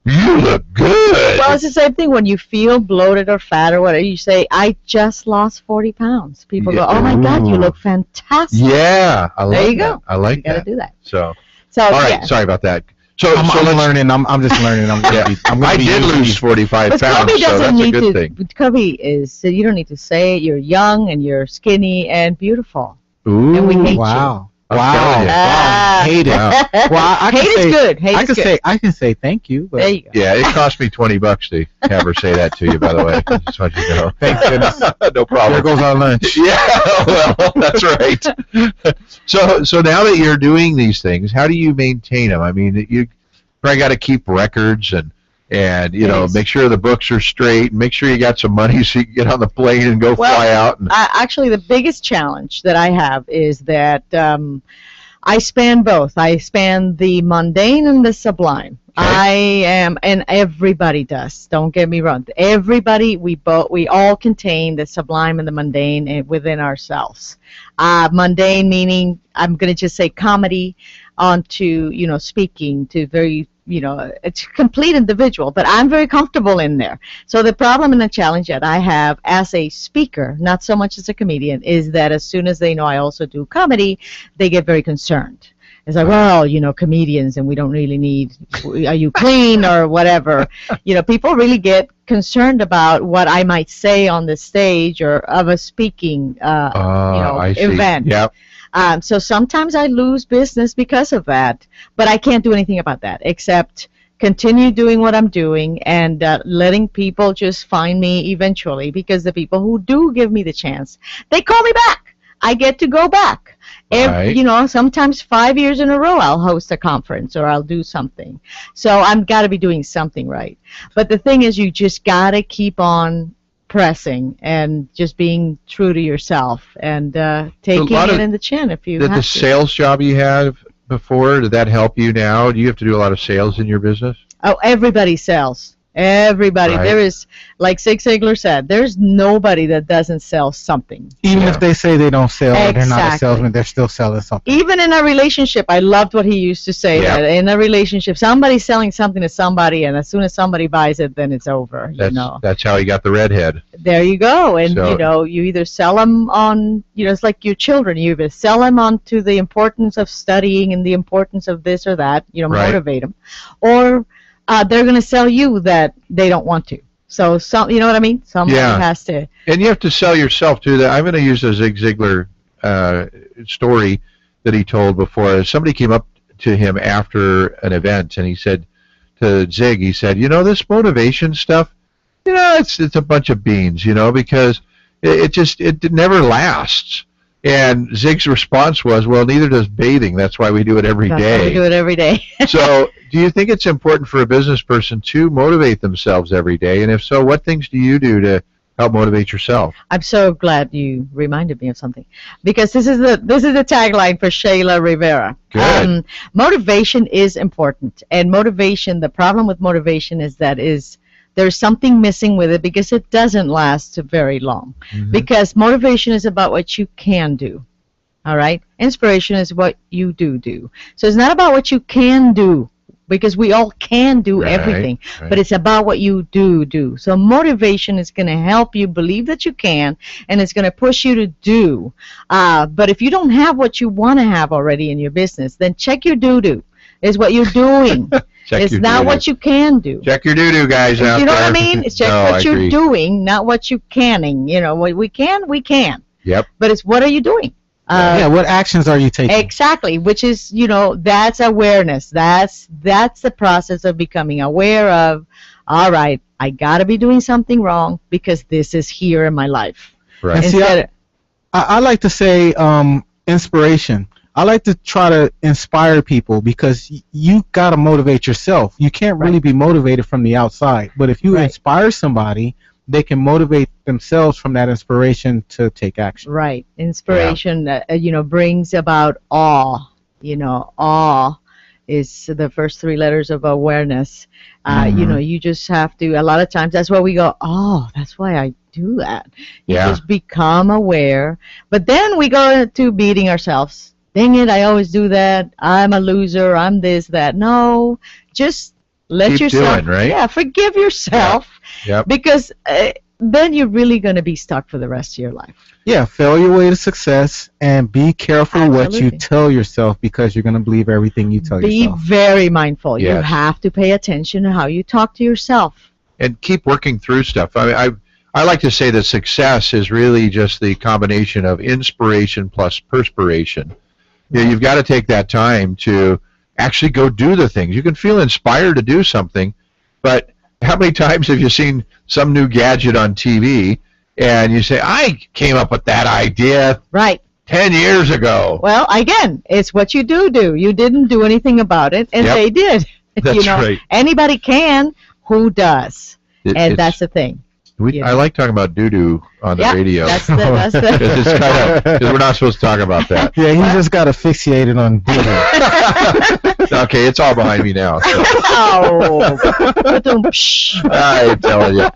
you look good. Well, it's the same thing when you feel bloated or fat or whatever. You say, I just lost 40 pounds. People go, oh, my God, you look fantastic. Yeah, I like There you that. go. I like You got to that. do that. So, So, all right, yeah. sorry about that. So, I'm learning. I'm just learning. I did lose 45 But pounds, Kobe so doesn't that's a need good to. thing. Kobe is. So you don't need to say it. You're young and you're skinny and beautiful. Ooh, And we hate wow. I'm Wow. telling you. Ah. Hate it. Wow. Well, I Hate can is say, good. Hate I is can good. say I can say thank you. But There you go. Yeah, it cost me $20 to have her say that to you, by the way. Just want you to know. Thank goodness. No problem. There goes our lunch. Yeah, well, that's right. So now that you're doing these things, how do you maintain them? I mean, you probably got to keep records and Yes. make sure the books are straight, and make sure you got some money so you can get on the plane and go fly out. And, Actually, the biggest challenge that I have is that I span both. I span the mundane and the sublime. I am, and everybody does. Don't get me wrong. Everybody, we all contain the sublime and the mundane within ourselves. Mundane meaning, I'm going to just say comedy, onto speaking to very it's complete individual, but I'm very comfortable in there. So the problem and the challenge that I have as a speaker, not so much as a comedian, is that as soon as they know I also do comedy, they get very concerned. It's like, well, comedians, and we don't really need, are you clean or whatever? People really get concerned about what I might say on the stage or of a speaking, I see. event. Yep. So sometimes I lose business because of that, but I can't do anything about that except continue doing what I'm doing and letting people just find me eventually, because the people who do give me the chance, they call me back. I get to go back. Right. Sometimes 5 years in a row I'll host a conference or I'll do something. So I've got to be doing something right. But the thing is, you just got to keep on pressing and just being true to yourself and taking it in the chin if you have the to. sales job you had before, did that help you now? Do you have to do a lot of sales in your business? Oh, everybody sells. Everybody. Right. There is, like Zig Ziglar said, there's nobody that doesn't sell something. Even if they say they don't sell or they're not a Exactly. salesman, they're still selling something. Even in a relationship, I loved what he used to say, Yeah. that in a relationship, somebody's selling something to somebody, and as soon as somebody buys it, then it's over. That's how you got the redhead. There you go. And, So- you either sell them on, it's like your children. You either sell them on to the importance of studying and the importance of this or that, Right. motivate them. Or they're going to sell you that they don't want to. So, you know what I mean? Somebody has to. And you have to sell yourself, too. I'm going to use a Zig Ziglar story that he told before. Somebody came up to him after an event, and he said to Zig, this motivation stuff, it's a bunch of beans, because it never lasts. And Zig's response was, well, neither does bathing. That's why we do it every That's day. why we do it every day. So do you think it's important for a business person to motivate themselves every day? And if so, what things do you do to help motivate yourself? I'm so glad you reminded me of something, because this is the tagline for Shayla Rivera. Good. Motivation is important, and the problem with motivation is that there's something missing with it, because it doesn't last very long. Mm-hmm. Because motivation is about what you can do. All right? Inspiration is what you do. So it's not about what you can do, because we all can do everything, but it's about what you do. So motivation is going to help you believe that you can, and it's going to push you to do. But if you don't have what you want to have already in your business, then check your do. Is what you're doing. It's not what you can do. Check your doo-doo, guys, out there. You know what I mean? It's check what you're doing, not what you canning. What we can. Yep. But it's what are you doing? What actions are you taking? Exactly, which is, that's awareness. That's the process of becoming aware of, all right, I got to be doing something wrong because this is here in my life. Right. And see, I like to say inspiration. I like to try to inspire people, because you got to motivate yourself. You can't really be motivated from the outside. But if you inspire somebody, they can motivate themselves from that inspiration to take action. Right. Inspiration, brings about awe. awe is the first three letters of awareness. You just have to, a lot of times, that's why we go, oh, that's why I do that. You just become aware. But then we go to beating ourselves. Dang it, I always do that. I'm a loser. I'm this, that. No, just let Keep yourself, doing, right? yeah, forgive yourself. Yep. Because then you're really going to be stuck for the rest of your life. Yeah, fail your way to success, and be careful what you tell yourself, because you're going to believe everything you tell Be yourself. very mindful. You Yes. have to pay attention to how you talk to yourself. And keep working through stuff. I like to say that success is really just the combination of inspiration plus perspiration. You've got to take that time to actually go do the things. You can feel inspired to do something, but how many times have you seen some new gadget on TV and you say, I came up with that idea 10 years ago? Well, again, it's what you do. You didn't do anything about it, and Yep. they did. That's right. Anybody can. Who does? And that's the thing. I like talking about doo-doo on the Yeah, radio. that's the- 'Cause it's kind of, 'cause we're not supposed to talk about that. Yeah, he just got asphyxiated on Disney. Okay, it's all behind me now. So. Oh. I'm telling you.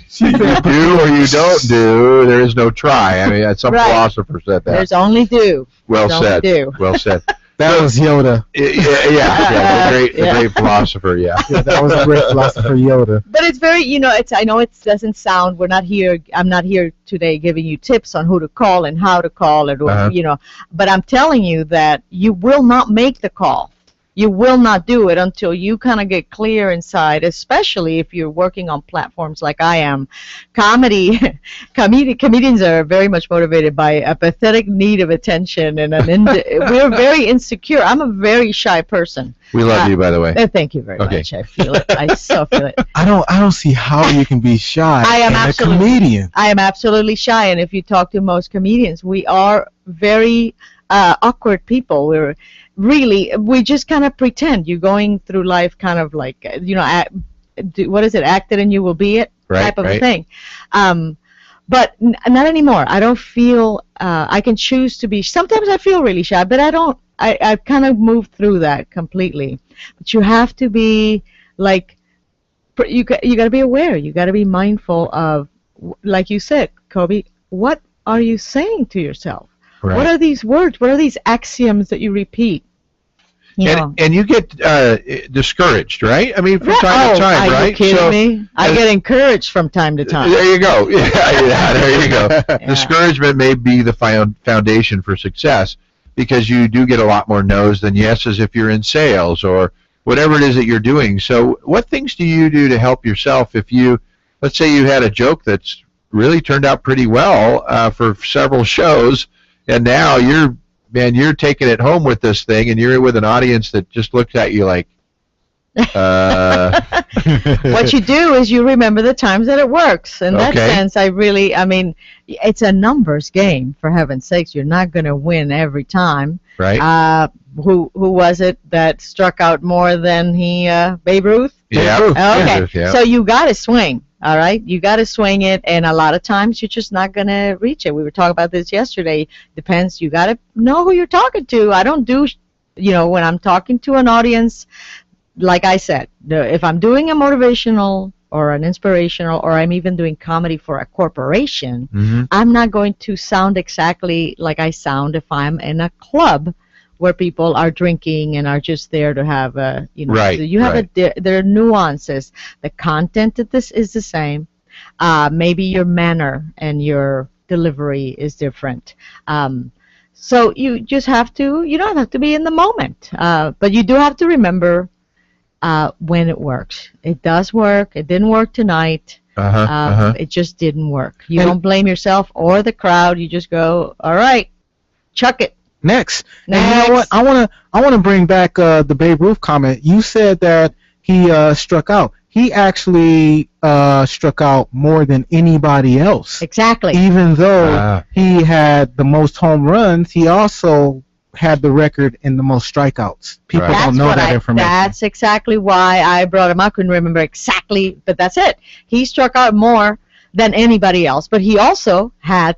So, you do or you don't do, there is no try. I mean, some Right. philosopher said that. There's only do. Well There's only said. do. Well said. That was Yoda. The great philosopher, yeah. Yeah, that was a great philosopher Yoda. But it's very, I know it doesn't sound, I'm not here today giving you tips on who to call and how to call it, but I'm telling you that you will not make the call. You will not do it until you kind of get clear inside, especially if you're working on platforms like I am. Comedians are very much motivated by a pathetic need of attention, and we're very insecure. I'm a very shy person. We love you, by the way. Thank you very much. I feel it. I so feel it. I don't see how you can be shy I am and absolutely, a comedian. I am absolutely shy, and if you talk to most comedians, we are very awkward people. We just kind of pretend. You're going through life kind of like, what is it? Act it and you will be it type of a thing. But not anymore. I don't feel, I can choose to be, sometimes I feel really shy, but I don't, I've kind of moved through that completely. But you have to be like, you got to be aware. You got to be mindful of, like you said, Kobe, what are you saying to yourself? Right. What are these words? What are these axioms that you repeat? And you get discouraged, right? I mean, from time to time, are right? you kidding me? I get encouraged from time to time. There you go. Yeah, there you go. Discouragement may be the foundation for success, because you do get a lot more no's than yeses if you're in sales or whatever it is that you're doing. So what things do you do to help yourself if let's say you had a joke that's really turned out pretty well for several shows, and now you're taking it home with this thing, and you're with an audience that just looks at you like, What you do is you remember the times that it works. In that sense, I mean, it's a numbers game, for heaven's sakes. You're not going to win every time. Right. Who was it that struck out more than Babe Ruth? Yeah. Okay. Yeah. So you got to swing. All right, you got to swing it, and a lot of times you're just not going to reach it. We were talking about this yesterday. Depends. You got to know who you're talking to. I don't do, when I'm talking to an audience, like I said, if I'm doing a motivational or an inspirational, or I'm even doing comedy for a corporation, I'm not going to sound exactly like I sound if I'm in a club where people are drinking and are just there to have a, Right, so you have there are nuances. The content of this is the same. Maybe your manner and your delivery is different. So you just have to, you don't have to be in the moment, but you do have to remember when it works. It does work. It didn't work tonight. It just didn't work. You don't blame yourself or the crowd. You just go, all right, chuck it. Next. And you know what? I want to bring back the Babe Ruth comment. You said that he struck out. He actually struck out more than anybody else. Exactly. Even though he had the most home runs, he also had the record in the most strikeouts. People don't know that information. That's exactly why I brought him up. I couldn't remember exactly, but that's it. He struck out more than anybody else, but he also had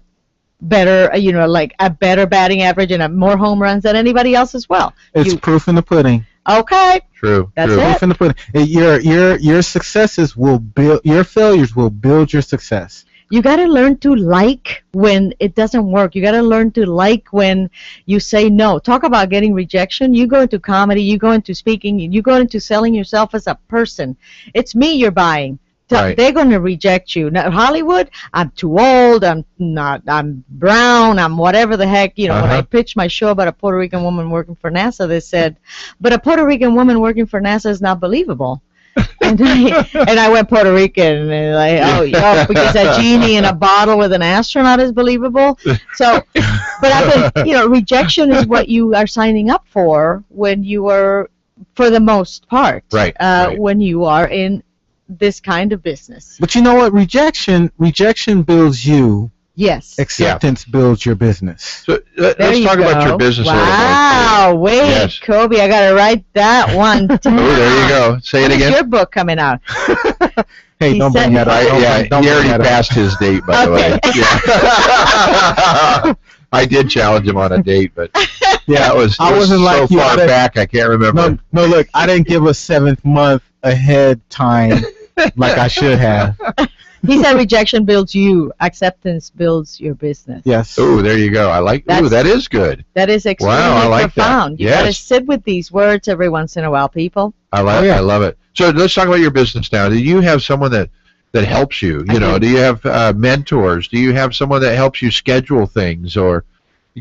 better, like a better batting average and more home runs than anybody else as well. It's proof in the pudding. Okay. True. That's true. it. Proof in the pudding. Your successes will build. Your failures will build your success. You got to learn to like when it doesn't work. You got to learn to like when you say no. Talk about getting rejection. You go into comedy, you go into speaking, you go into selling yourself as a person. It's me you're buying. Right. They're going to reject you. Now, Hollywood, I'm too old, I'm brown, I'm whatever the heck. When I pitched my show about a Puerto Rican woman working for NASA, they said, but a Puerto Rican woman working for NASA is not believable. and I went Puerto Rican, and like, because a genie in a bottle with an astronaut is believable. So, but I've been, rejection is what you are signing up for when you are, for the most part, right. When you are in this kind of business. But you know what? Rejection builds you. Yes. Acceptance builds your business. So let's talk about your business a little bit. Wow, wait, Yes. Kobe, I got to write that one down. Oh, there you go. Say it When is again. your book coming out? Hey, He don't said- bring that up. He already passed his date, by the way. Yeah. I did challenge him on a date, but that was, I wasn't so like you. far back, I can't remember. No, look, I didn't give a 7th month ahead time like I should have. He said rejection builds you, acceptance builds your business. Yes. Oh, there you go. I like. Ooh, that is good. That is extremely Wow, I like that. profound. You got to Yes. sit with these words every once in a while, people. I love it. So let's talk about your business now. Do you have someone that helps you? Do you have mentors? Do you have someone that helps you schedule things or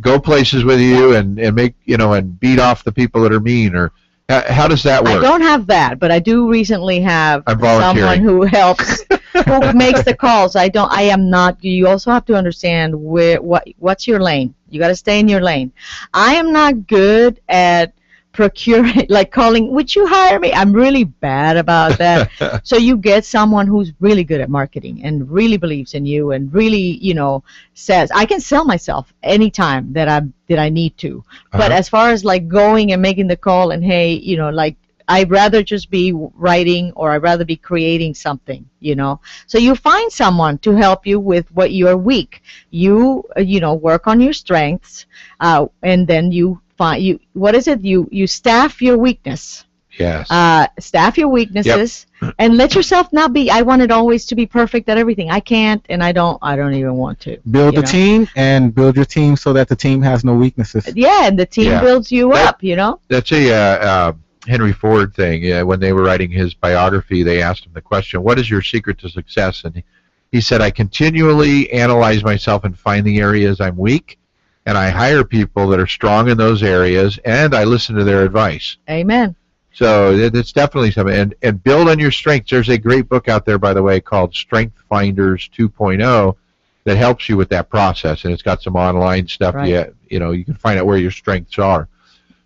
go places with you and make and beat off the people that are mean? Or how does that work? I don't have that, but I do recently have I'm volunteering. someone who helps, who makes the calls. I am not. You also have to understand what's your lane. You got to stay in your lane. I am not good at procuring, like calling, would you hire me? I'm really bad about that. So you get someone who's really good at marketing and really believes in you and really, says, I can sell myself anytime that I need to. But as far as like going and making the call and hey, like I'd rather just be writing or I'd rather be creating something, So you find someone to help you with what you're weak. You work on your strengths, and then you find you staff your weakness. Yes. Staff your weaknesses and let yourself not be. I want it always to be perfect at everything. I can't, and I don't even want to. Build a team and build your team so that the team has no weaknesses. Yeah, and the team builds you up. That's a Henry Ford thing. When they were writing his biography, they asked him the question, "What is your secret to success?" And he said, "I continually analyze myself and find the areas I'm weak, and I hire people that are strong in those areas, and I listen to their advice." Amen. So it's definitely something. And build on your strengths. There's a great book out there, by the way, called Strength Finders 2.0 that helps you with that process, and it's got some online stuff. Right. You can find out where your strengths are.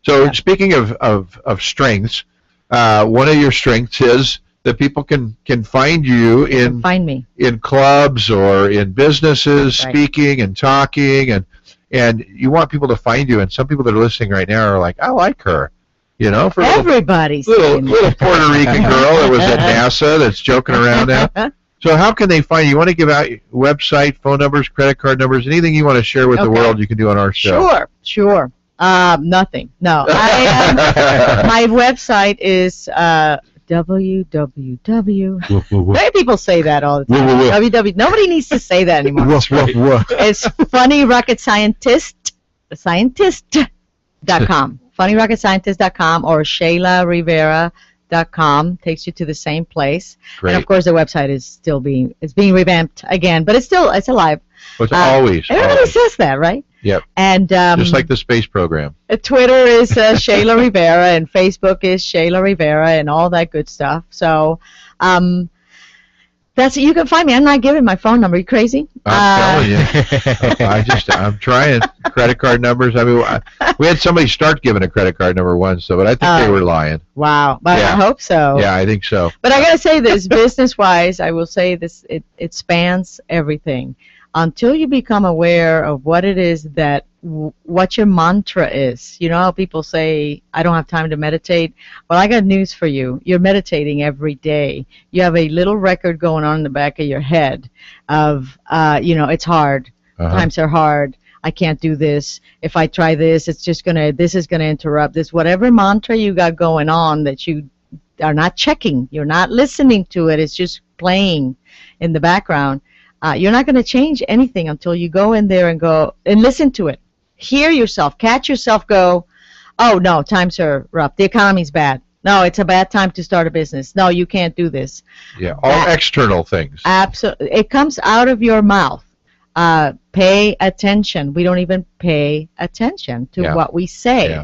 So speaking of strengths, one of your strengths is that people can find you find me in clubs or in businesses, Right. speaking and talking, and you want people to find you. And some people that are listening right now are like, I like her, for everybody's little Puerto Rican girl that was at NASA that's joking around now. So how can they find you? You want to give out your website, phone numbers, credit card numbers, anything you want to share with the world you can do on our show? Sure. Nothing. No. My website is www. Many people say that all the time. www. Nobody needs to say that anymore. It's funnyrocketscientist.com. funnyrocketscientist.com or ShaylaRivera.com takes you to the same place. Great. And of course the website is still being revamped again, but it's alive. Well, it's always. Everybody says that, right? Yep. And just like the space program. Twitter is Shayla Rivera, and Facebook is Shayla Rivera, and all that good stuff. So, you can find me. I'm not giving my phone number. Are you crazy? I'm telling you. I'm trying. Credit card numbers. I mean, we had somebody start giving a credit card number once, but I think they were lying. Wow. But I hope so. Yeah, I think so. But I got to say this, business-wise, I will say this, it spans everything. Until you become aware of what it is that, what your mantra is. You know how people say, I don't have time to meditate? Well, I got news for you. You're meditating every day. You have a little record going on in the back of your head of, it's hard. Times are hard. I can't do this. If I try this, this is gonna interrupt this. Whatever mantra you got going on that you are not checking, you're not listening to it, it's just playing in the background. You're not gonna change anything until you go in there and go and listen to it. Hear yourself, catch yourself, go, oh no, times are rough. The economy's bad. No, it's a bad time to start a business. No, you can't do this. Yeah, all external things. Absolutely. It comes out of your mouth. Pay attention. We don't even pay attention to what we say. Yeah.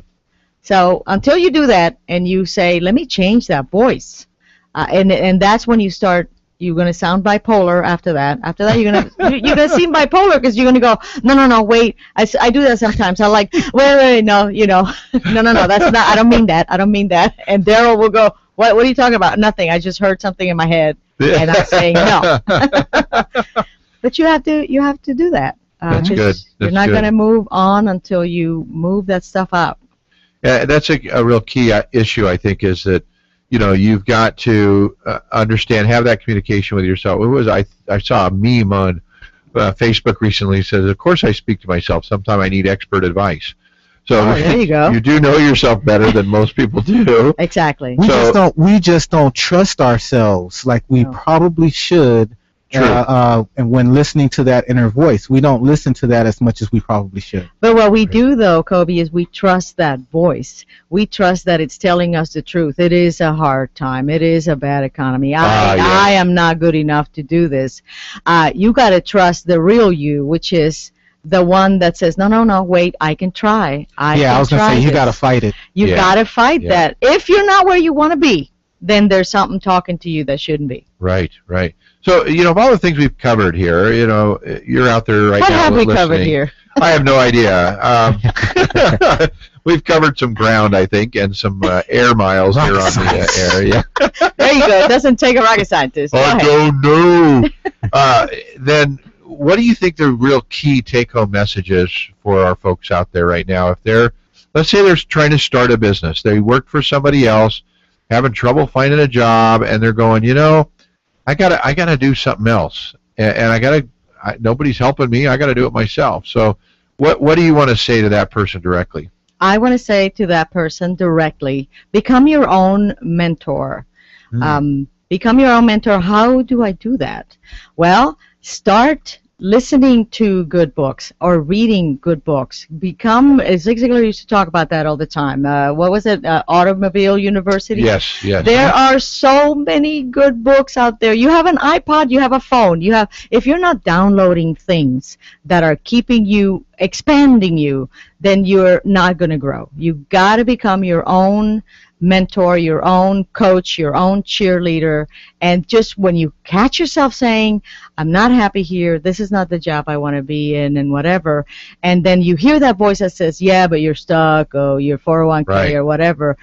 So until you do that and you say, let me change that voice, and that's when you start. You're going to sound bipolar after that. After that, you're going to seem bipolar because you're going to go, no, wait. I do that sometimes. I like, wait, no, no, that's not, I don't mean that. And Daryl will go, what are you talking about? Nothing. I just heard something in my head, and I'm saying no. But you have to do that. That's good. You're not going to move on until you move that stuff out. Yeah, that's a real key issue, I think, is that, you've got to understand, have that communication with yourself. I saw a meme on Facebook recently that says, of course I speak to myself. Sometimes I need expert advice. So there you go. You do know yourself better than most people do. Exactly. We just don't trust ourselves like we probably should. And when listening to that inner voice, we don't listen to that as much as we probably should. But what we do, though, Kobe, is we trust that voice. We trust that it's telling us the truth. It is a hard time. It is a bad economy. I am not good enough to do this. You got to trust the real you, which is the one that says, no, wait, I can try. I was going to say, you got to fight it. You got to fight that. If you're not where you want to be, then there's something talking to you that shouldn't be. Right. So, of all the things we've covered here, you're out there right now listening. What have we covered here? I have no idea. We've covered some ground, I think, and some air miles here on the area. There you go. It doesn't take a rocket scientist. I don't know. Then what do you think the real key take-home message is for our folks out there right now? If let's say they're trying to start a business. They work for somebody else, having trouble finding a job, and they're going, I gotta do something else, and nobody's helping me. I gotta do it myself. So, what do you want to say to that person directly? I want to say to that person directly, become your own mentor. Become your own mentor. How do I do that? Well, start listening to good books or reading good books. Zig Ziglar used to talk about that all the time. What was it? Automobile University? Yes. There are so many good books out there. You have an iPod, you have a phone. If you're not downloading things that are keeping you, expanding you, then you're not going to grow. You got to become your own mentor, your own coach, your own cheerleader, and just when you catch yourself saying, I'm not happy here, this is not the job I want to be in, and whatever, and then you hear that voice that says, yeah, but you're stuck, or your 401k or whatever,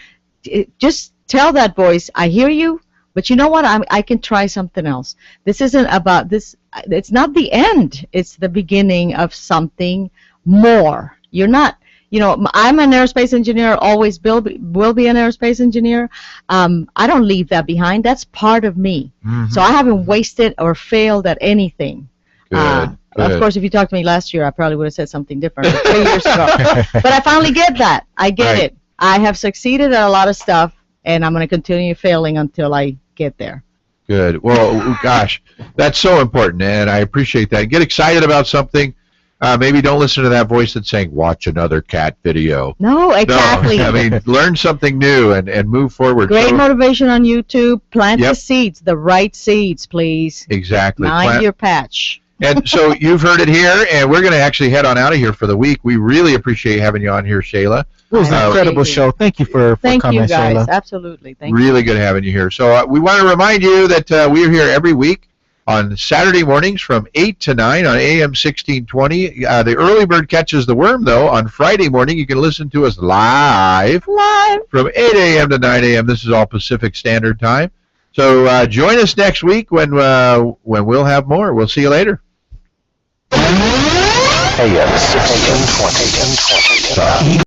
just tell that voice, I hear you, but you know what, I can try something else. This isn't about this, it's not the end, it's the beginning of something more. You're not, I'm an aerospace engineer, always will be an aerospace engineer. I don't leave that behind. That's part of me. Mm-hmm. So I haven't wasted or failed at anything. Good. Of course, if you talked to me last year, I probably would have said something different, 3 years ago. But I finally get that. I get it. I have succeeded at a lot of stuff, and I'm going to continue failing until I get there. Good. Well, gosh, that's so important, and I appreciate that. Get excited about something. Maybe don't listen to that voice that's saying, watch another cat video. No, exactly. No, I mean, learn something new and move forward. Great motivation on YouTube. Plant the seeds, the right seeds, please. Exactly. Mind your patch. And so you've heard it here, and we're going to actually head on out of here for the week. We really appreciate having you on here, Shayla. It was an incredible show. Thank you for coming, Thank you, guys. Shayla. Absolutely. Thank you. Really good having you here. So we want to remind you that we're here every week on Saturday mornings from 8 to 9 on AM 1620. The early bird catches the worm, though. On Friday morning, you can listen to us live from 8 a.m. to 9 a.m. This is all Pacific Standard Time. So join us next week when we'll have more. We'll see you later. AM 1620.